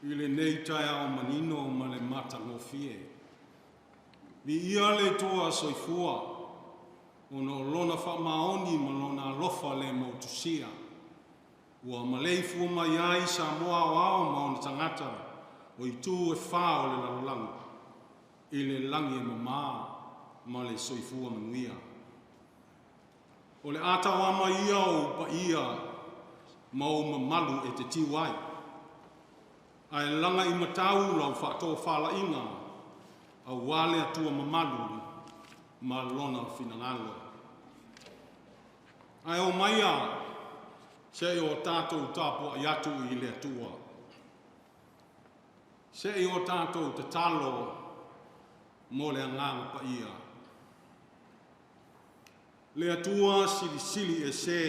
I le nei Taeao manino ma le mata ngofie. Vi ia le toa soifua, ono lona whamaoni ma lona lofa le mautusia. Ua maleifu mai ai Samoa wao ma ona tangata, o i tū e whao le lalangu. I le langi e mama ma le soifua manuia. O le atawa mai ia o pa ia mau mamalu e te tiwai. Ai langa i matau lau whātoa whala inga a wale atua mamalu ma lona finangalo. Ai o maia se o tātou tāpua i atu i le atua. Se o tātou te talo mo le anganga pa ia. Le atua sili sili e se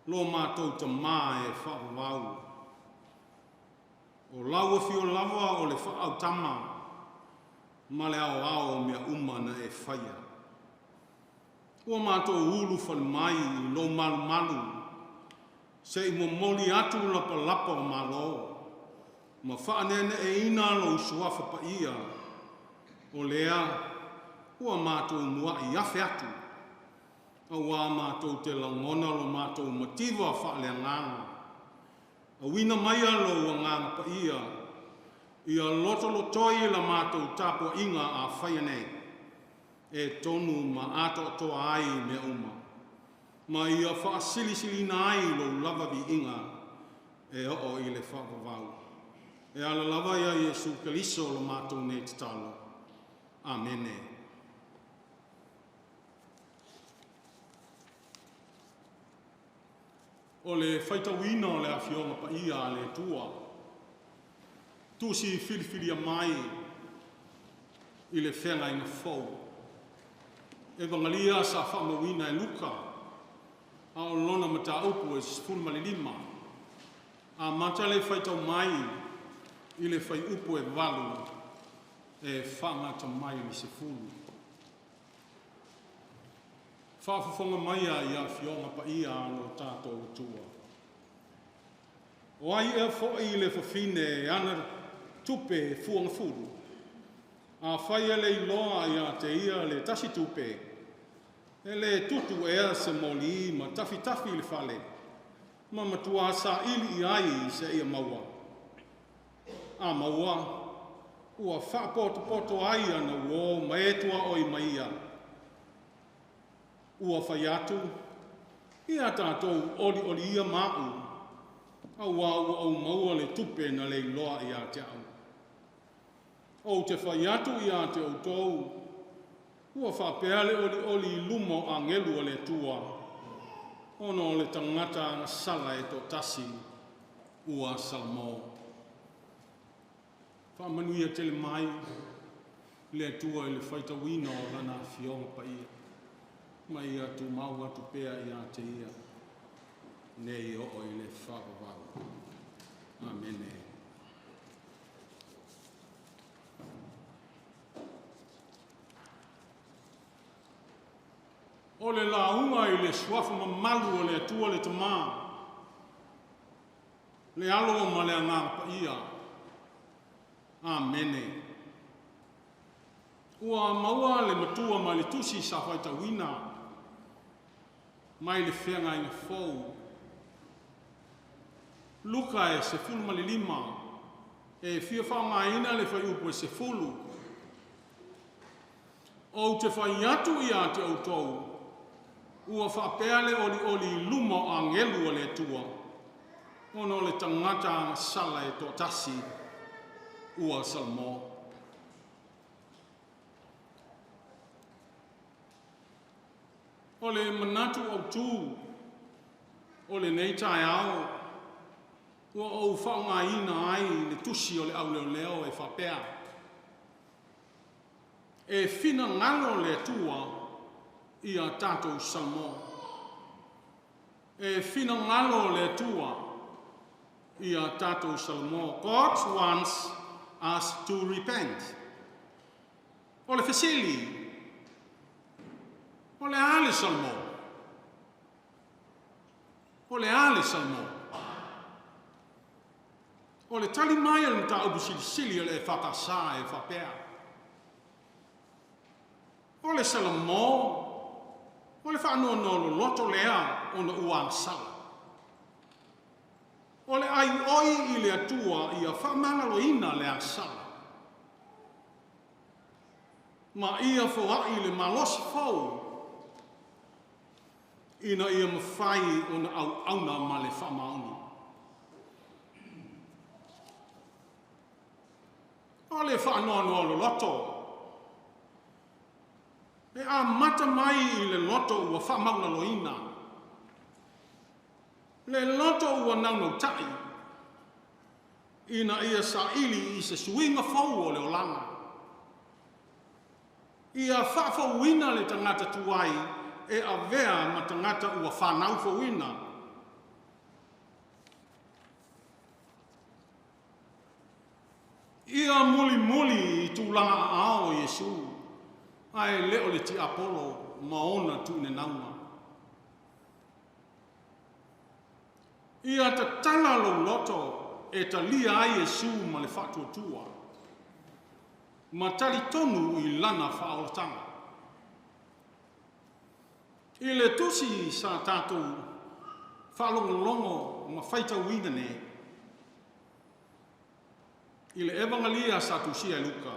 lo mātou ta mā e whakawau. O laua fio lava o le whaau tama ma le ao ao mea umana e whaia. Ua mātou ulu whale mai i lo malu malu se i momoli atu lapa lapa o malo. Ma whaanene e ina lo suafa pa ia o lea ua mātou mua i afe atu. A wā mātou te langona lo mātou mativa whaale nganga. A wina maia lo nganga pa ia. Ia loto lotoi la mātou tāpua inga a whaiane. E tonu ma ato toa ai me uma. Ma ia whaasili sili na ai lo lava vi inga. E o i le whakavau. E ala lava ia Jesu Kaliso lo mātou ne te talo. Amene. O le whaitawina o le awhionga pa ia le tua. Tusi whiriwhiri mai i le whenga ina whau. E wangalia sa whamawina e luka. A o lona mata upu e sifurmali lima. A mata le whaitau mai i le whai upu e walu. E whamata mai ni sifuru. Whaafafonga maia i a whionga pa ia no tātou tua. O ai e fōi i le whawhine e ana tupe fuanga furu. A whaia le iloa i a te ia le tasi tupe. E le tutu ea se moli ma tafi tafi le whale. Ma matua sa ili i ai se ia maua. A maua, ua whaapoto poto ai ana uo maetua oi maia. Ua whai atu, ia tātou oli oli ia mau, au au maua le tupe na le loa ia te au. O te whai atu ia te autou, ua whapea le oli oli lumo a ngelu le tua, ono le tangata na sala e to tasi, ua salamo. Whamanuia tele mai, le tua i le whaitawina o lana whionga pa ia. Mai atu mau atu pea i a te ia. Nei o i le whakawau. Amene. O le launga i le suafa mamalu o le atua le tamā. Le alo ma le anganga pa ia. Amene. Ua maua le matua ma le tusi sa whaitawina. Mai le whenga ina whou. Luka e se fulu mali lima. E fia whaunga ina le whai upo e se fulu. O te whai atu i a te autou. Ua whapea le oli oli luma a ngelu o le tua. Ono le tangata sala e to tasi. Ua salmo. O le manatu au tū, o le nei Taeao, ua o whaunga ina ai le tusi o le au leo leo e whapea. E whina ngalo le tua i a tātou Samoa. E whina ngalo le tua i a tātou Samoa. God wants us to repent. O le whesili, o le ale salmo. O le ale salmo. O le tali mai le mta upu sili le whakasa e whapea. O le salamo, o le whanua no loto lea o na uang sala. O le ai oi i le atua i a whamangalo ina le ang sala. Ma ia fo i le malosi fau ina ia mawhai o na auna ma le whamauni. O le whaanoa lo loto. E a mata mai i le loto ua whamauna lo ina. Le loto ua naunau tai. Ina ia sa ili i se suinga fau o le olanga. Ia whawhauina le tangata tuai e a vea ma tangata ua whanau fauina. Ia muli i tūlanga ao Yesu. Ai leo le ti Apollo maona tūne naunga. Ia ta tala lo loto e ta lia ai Yesu ma le whatuatua. Ma tali tonu i lana whaolatanga. I le tusi sa tātou whalongolongo ma whaitau ina ne. I le evangelia sa tusia Luka.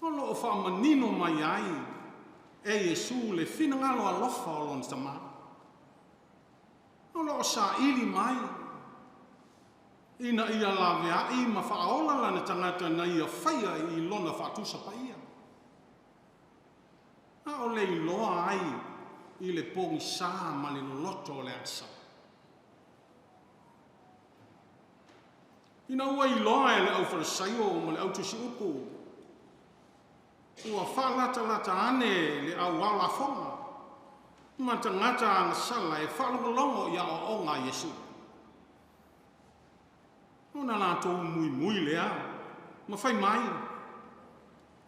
Olo o whamanino mai ai e Yesu le whinangalo alofa o lon sama. Olo o sa ili mai. Ina ia lawea i ma whaola lana tangata na ia whaia i lona whatusa paia. A o le iloa ai i le pongi sa ma le loto o le asa. Ina ua iloa e le au wharasaio ma le au tusi upu. Ua whalata ane le au wala whonga. Ma tangata ang sala e whalongolongo ia o onga Yesu. Ona lātou mui lea, ma whai mai.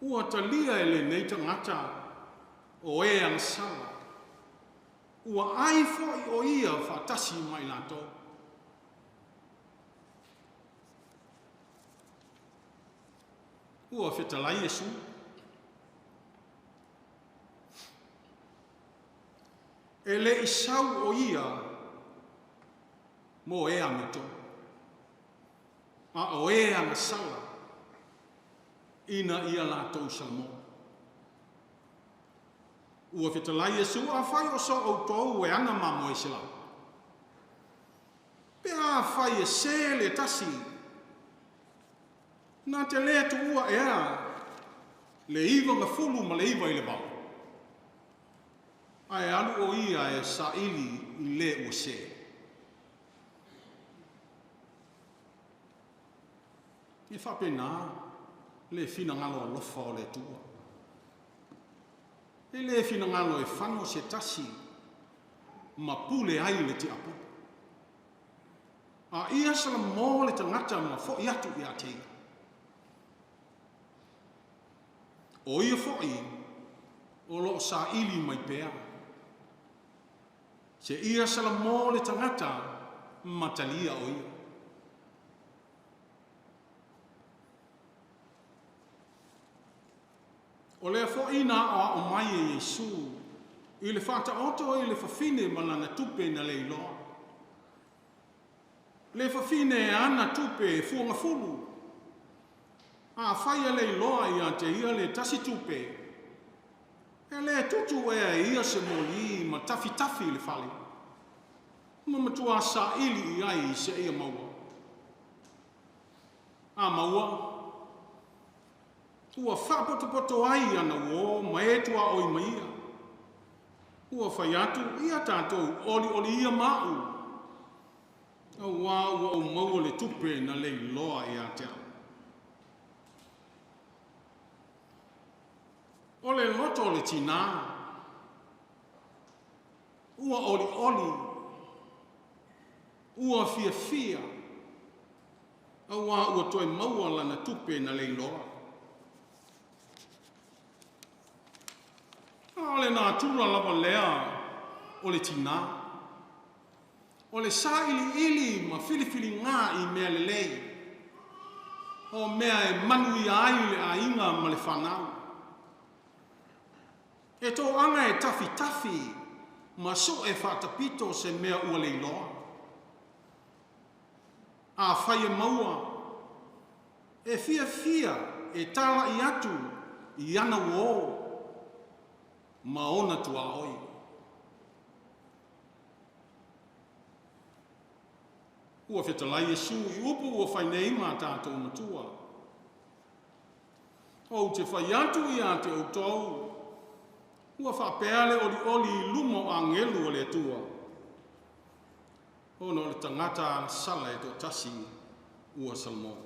Ua talia e le nei tangata o e ang sala. Ua ai foi o ia whatasi mai lātou. Ua whetalai Yesu. E le isau o ia mo e amito. A o e anga sala ina ia lātou salmo. Ua whetalai Yesu a whai o so au tōu e ana mamo e sila. Pea a whai e se le tasi. Nā te lea tu ua ea le iwa nga fulu ma le iwa i le bau. Ai alu o ia e sa ili i le ua se. E whapena le whina ngalo alofa o le tua. E le whina ngalo e whano se tasi ma pule ai le ti apo. A ia sala mō le tangata ma fo i atu i a te. O ia fo i o lo sa ili mai pea. Se ia sala mō le tangata ma talia o ia. O lea fōina o mai e Yesu, i le whata oto i le whawhine malana tupe na le iloa. Le whawhine e ana tupe e fuanga fulu. A whaia le iloa i a te ia le tasi tupe. E le tutu e ia se moli ma tafi le whale. Ma matua sa ili i ai se ia maua. A maua. Ua whapoto ai ana wo maetua o i maia. Ua whai atu ia tātou oli ia mau. Ua ua maua le tupe na le loa i a te au. O le loto le tina. Ua oli. Ua fia. Ua toe maua lana tupe na le loa. O le nā tūra lava lea o le tina. O le sa ili ma filifili ngā I mea lelei. O mea e manu I ai le a inga ma le whanau. E tō anga e tafi ma so e whatapito se mea ua le iloa. A whai e maua. E fia e tala I atu I ana uo. Ma ona tua oi. Ua whetalai e su I upu ua whai nei ma tātou matua. O te whai atu I a te outou. Ua whapeale oli lumo a ngelu o le tua. O no le tangata sala e tō tasi ua Samoa.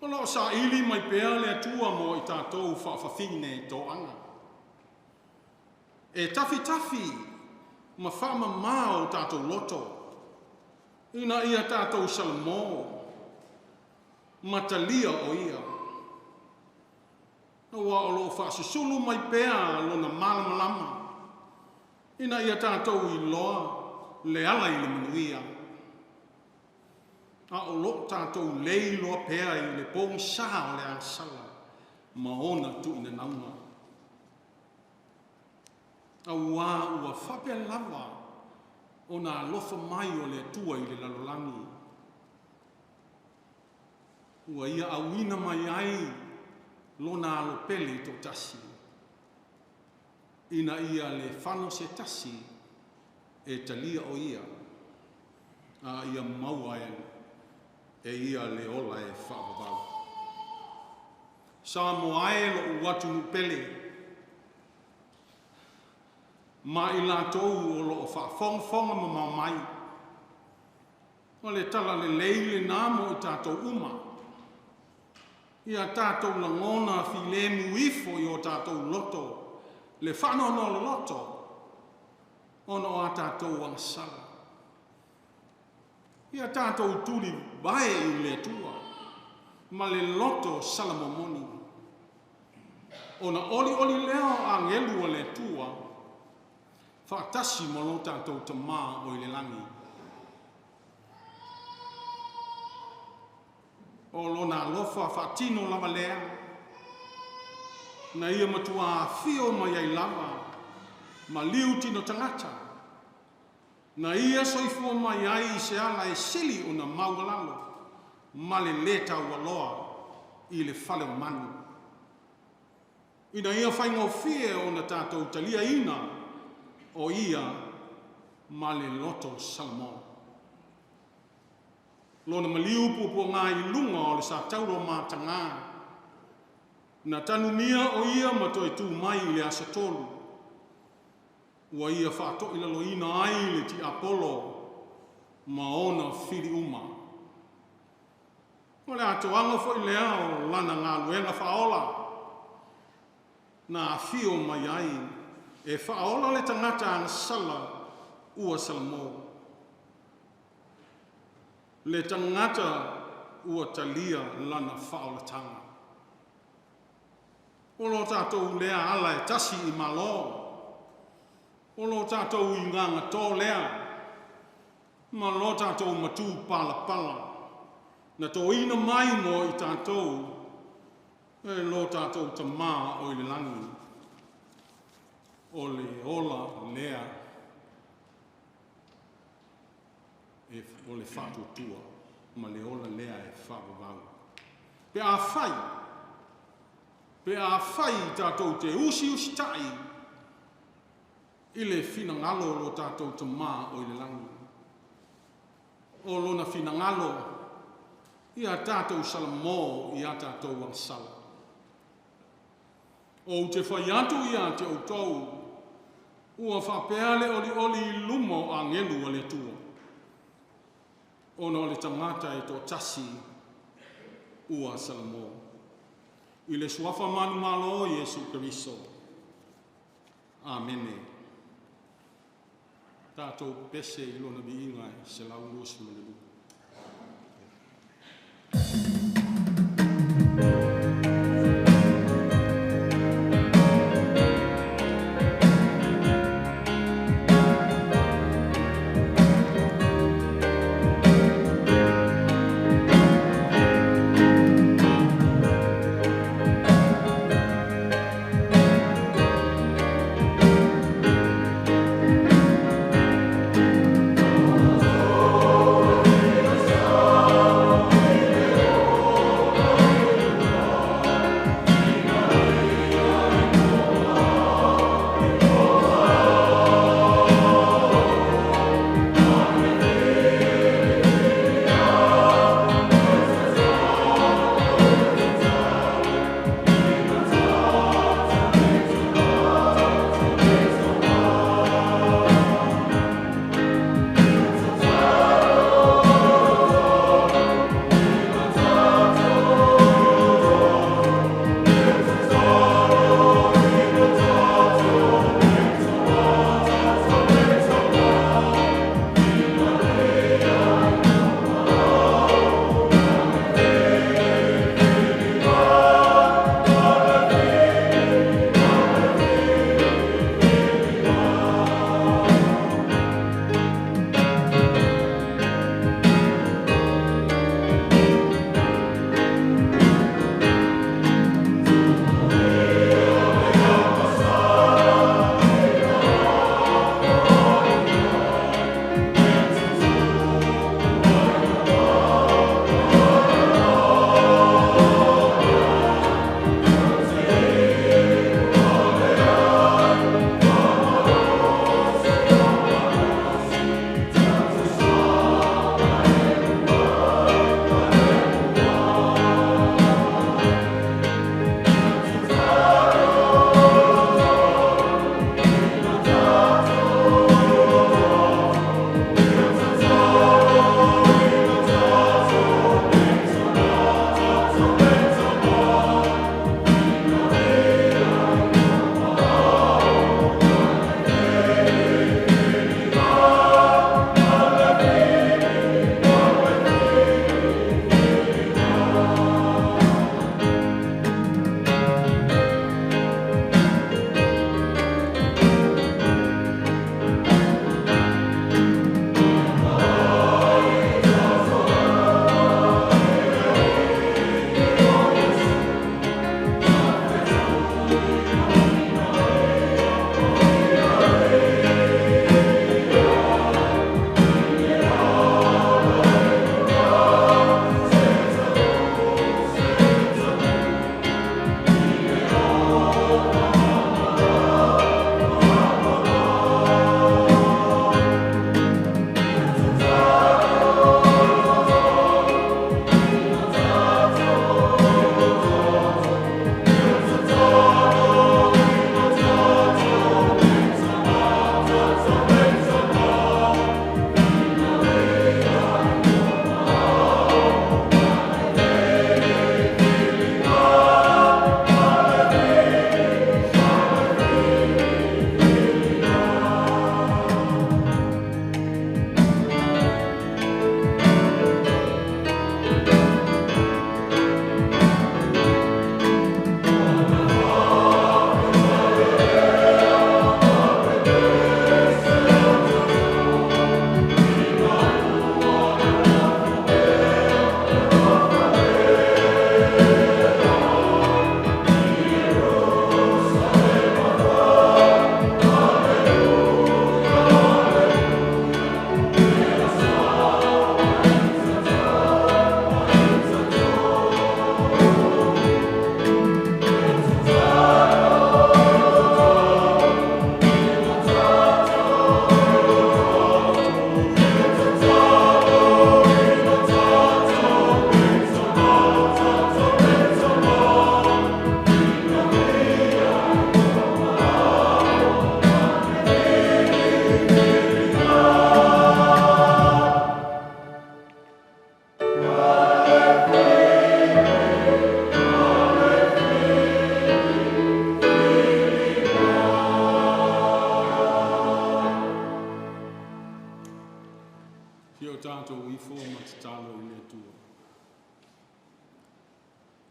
O lao sa ili mai pea le atua mo I tātou whawhawhine tō anga. E tafi ma whama mao tātou loto. Ina ia tātou Samoa. Matalia o ia. Ua o lo whasusulu mai pea lo na malamalama. Ina ia tātou I loa le ala I le manuia. A o lo tātou lei loa pea I le pōng saa o le ansala. Ma ona tu ina naunga. A ua whapea lava o nā lofa mai o le atua I le lalolangi. Ua ia awina mai ai lo nā lo pele I tō tasi. Ina ia le whano se tasi e talia o ia. A ia maua e ia le ola e whaavavau. Samoa e lo watu pele. Ma I lātou o lo whaafonga ma mai. O le tala le leile nāmo I tātou uma. Ia tātou langona fi le muifo I o tātou loto. Le whano no le loto. Ono a tātou wangsala. Ia tātou turi bae I le tua. Ma le loto salamomoni. Ona oli leo a ngelu o le tua. Whaatasi mo lo tātou tamā o I le langi. O lona lofa whaatino lava lea. Na ia matua whio mai ai lava. Ma liu tino tangata. Na ia soifua mai ai se ala e sili o na maugalalo. Ma le leta waloa I le whale manu. Ina ia whaingo fie o na tātou talia ina. O ia ma le loto Samoa. Lona maliu pupo ngā I lunga o le sa tauro mātanga. Na tanumia o ia ma toi tū mai I le asa tolu. Ua ia whaato I lalo ina ai le ti Apollo ma ona whiri uma. O le ato anga fo I lea o lana ngā luenga whaola. Na whio mai ai e whaola le tangata ana sala ua Samoa. Le tangata ua talia lana whaolatanga. O lo tātou lea ala e tasi I malo. O lo tātou I nganga tō lea. Ma lo tātou matu pala. Na tō ina mai mo I tātou. E lo tātou tamā o I le langi. O le ola lea. O le whatu tua, ma le ola lea e whaavavau. Pe a whai tātou te usi tai I le whinangalo lo tātou tamā o I le langi. O lona whinangalo I a tātou Samoa I a tātou wangsala. O te whai atu I a te outou, ua whapeale oli lumo a ngelu o le tua. Ono le tangata e tō tasi ua Samoa. I le suafa manu malo Jesu Kristo. Amene. Tātou pese I lona bi ingai se lau rosu le lu.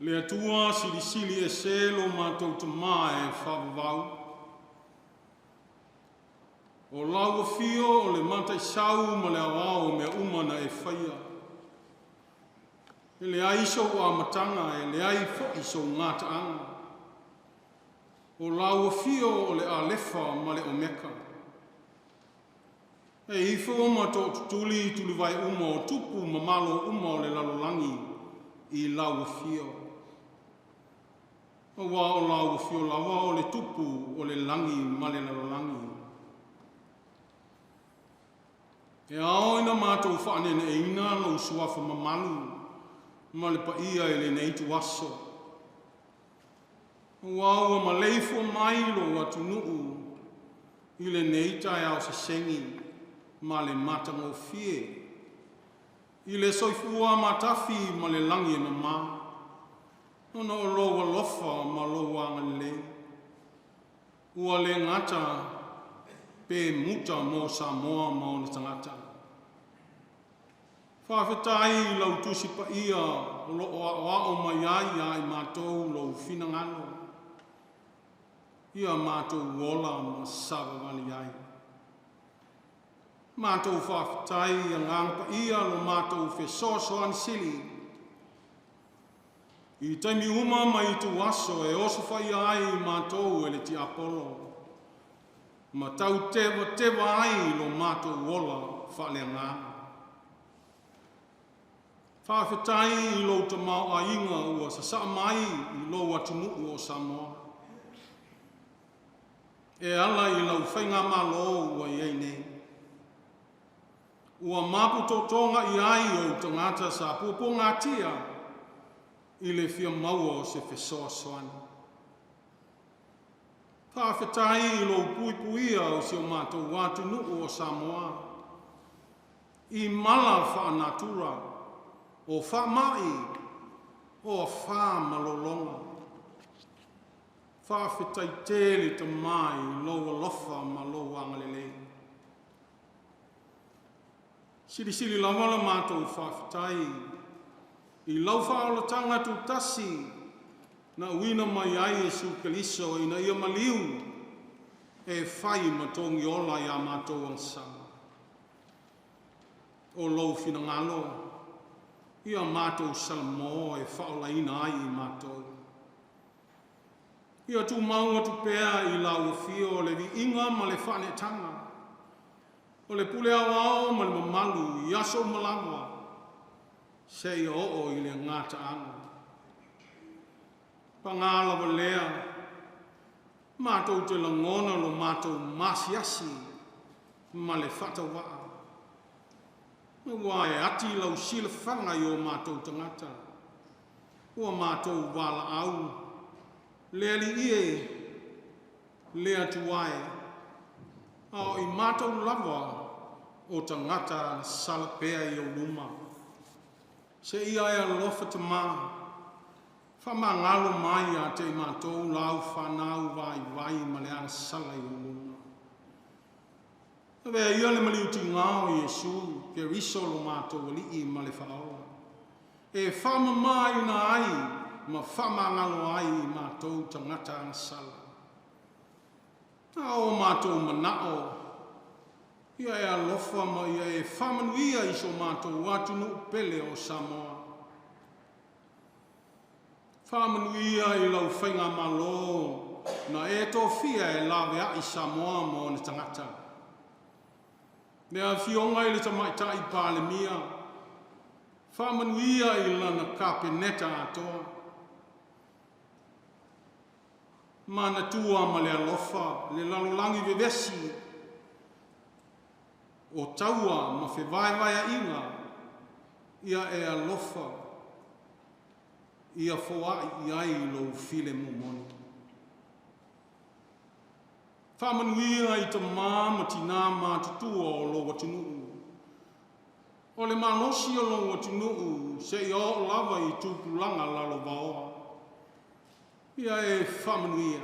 Le atua sili e se lo mātou te mā e whawawau. O lau fio o le matai sau ma le awao me umana e whaia. E le aiso o amatanga e le ai iso ngata anga. O lau fio o le alefa ma le omeka. E ifo ma to tuli vai uma o tupu ma malo uma o le lalolangi I lau fio. O wā o lau fio lawa o le tupu o le langi ma le lalolangi. E ao ina mātou whaanene e ina no suafa mamalu ma le paia e le nei tu aso. O wā ma leifo mailo atu nuu I le nei Taeao se sengi ma le matango fie. I le soifua matafi ma le langi e mama. Ono o loa lofa ma loa ngale. Ua le ngata pe muta mo Samoa ma ona tangata. Whawhetai lau tusi pa ia lo o mai ai mātou lau finangano. Ia mātou wola ma sawa wali ai. Mātou whawhetai a ngang pa ia lo mātou whesosoan sili. I taimi uma mai tu aso e oso whai ai mātou e le ti Apollo. Ma tau tewa ai lo mātou wola whale ngā. Whawhetai I lo te mau a inga ua sa sa mai I lo atunu o Samoa. E ala I lau whainga malo ua iei nei. Ua maputo tonga I ai o tangata sa pupo ngā tia I le fia maua o se whesoa soani. Whawhetai I lo puipuia o se o mātou atunu o Samoa. I mala whaanatura o whamai o whamalolonga. Whawhetai tele te mai loa lofa ma loa angalelei. Siri lawala mātou whawhetai. I lau whaolatanga tu tasi na uina mai ai e su keliso I na ia maliu e whai matongi ola I a mātou ansanga. O lau finangalo I a mātou salamo e whaolaina ai I mātou. Ia tu maunga tu pēa I lau fio le vi inga ma le whanetanga. O le pule awao ma le mamalu I aso malawa. Se I o I le ngata anga. Pangala wa lea. Mātou te langona lo mātou masiasi. Ma le whatawaa. Ua e ati lau sila whanga I o mātou tangata. Ua mātou wala au. Lea li ie. Lea tuae. Ao I mātou lava. O tangata salapea I o luma. Se ia e alofa te mā. Whamangalo mai a te mātou lau whanau vai ma le ana sala I o luna. Ave ia le maliu ti ngāo Iesu ke riso lo mātou ali I ma le whaola. E whamamai na ai ma whamangalo ai I mātou tangata ana sala. A o mātou manao. Ia e alofa ma ia e whamanuia I so mātou atunu pele o Samoa. Whamanuia I lau whainga malo na e tō fia e lawe a I Samoa mo ne tangata. Nea fionga I le tamaita I pāle mia. Whamanuia I lana kāpeneta atoa. Mana tua ma le alofa, le lalolangi vevesi. O taua ma whewaiwai a inga, ia e alofa, ia whoai I ai lo file mumoni. Whamanuia I te mā tina mātutua o lo watunuu. O le manosi o lo watunuu, se I o lava I tūpulanga lalo vaoa. Ia e whamanuia.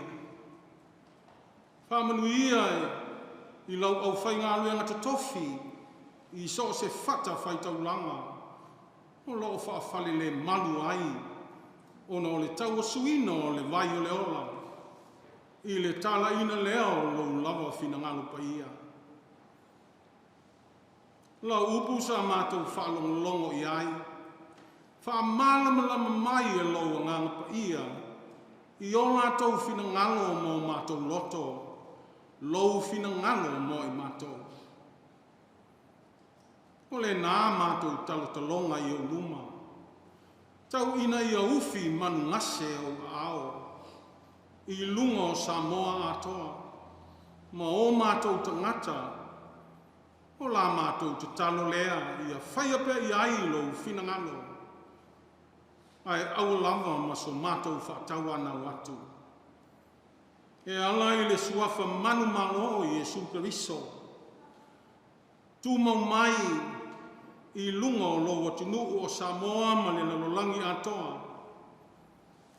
Whamanuia I lau au whainga luenga te tofi, I so se whata whaitaulanga, o lo whaafale le malu ai, ona o le tau suina o le vai o le ola, i le tala ina leo lo lava finangalo pa ia. La upu sa mātou whaalongolongo i ai, whaamalama mai e lo nganga pa ia, i o mātou finangalo mo mātou loto, lo finangalo mo i mātou. O le nā mātou talotalonga i o luma, tau ina i a ufi manu ngase o ao, i lunga o Samoa atoa, ma o mātou tangata, o la mātou te talo lea i a whaiape i ailo finangalo, ai au lava ma so mātou whaatau ana watu. E ala i le suafa manu malo i Jesu Keriso, tu mau mai i lunga o lo watinu o Samoa ma le lalolangi atoa,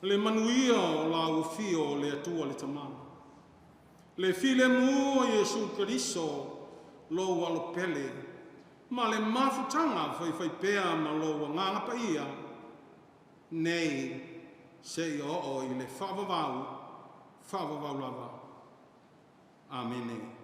le manuia o la ufio o le atua le tamana. Le file mu o Jesu Keriso lo walopele, ma le mafutanga fai pea ma lo wanganga pa ia, nei se i o i le whavavau lava. Amen.